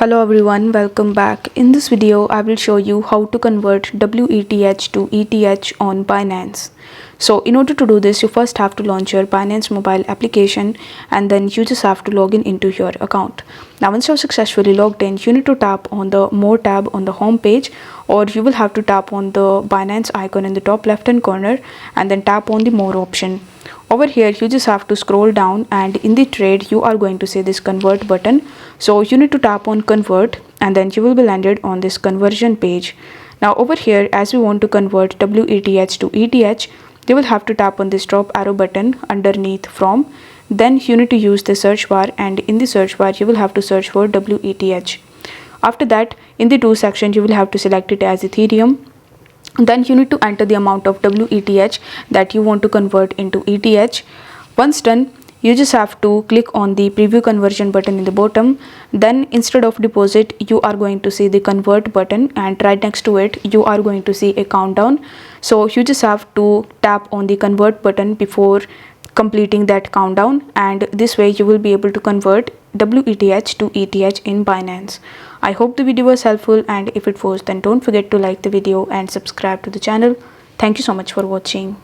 Hello everyone, welcome back. In this video, I will show you how to convert WETH to ETH on Binance. So in order to do this, you first have to launch your Binance mobile application and then you just have to log in into your account. Now once you're successfully logged in, you need to tap on the More tab on the home page, or you will have to tap on the Binance icon in the top left hand corner and then tap on the More option. Over here you just have to scroll down, and in the trade you are going to see this convert button. So you need to tap on convert and then you will be landed on this conversion page. Now over here, as we want to convert WETH to ETH, you will have to tap on this drop arrow button underneath from. Then you need to use the search bar, and in the search bar you will have to search for WETH. After that, in the to section you will have to select it as Ethereum. Then you need to enter the amount of WETH that you want to convert into ETH. Once done, you just have to click on the preview conversion button in the bottom. Then instead of deposit, you are going to see the convert button, and right next to it you are going to see a countdown. So you just have to tap on the convert button before completing that countdown, and this way you will be able to convert WETH to ETH in Binance. I hope the video was helpful, and if it was, then don't forget to like the video and subscribe to the channel. Thank you so much for watching.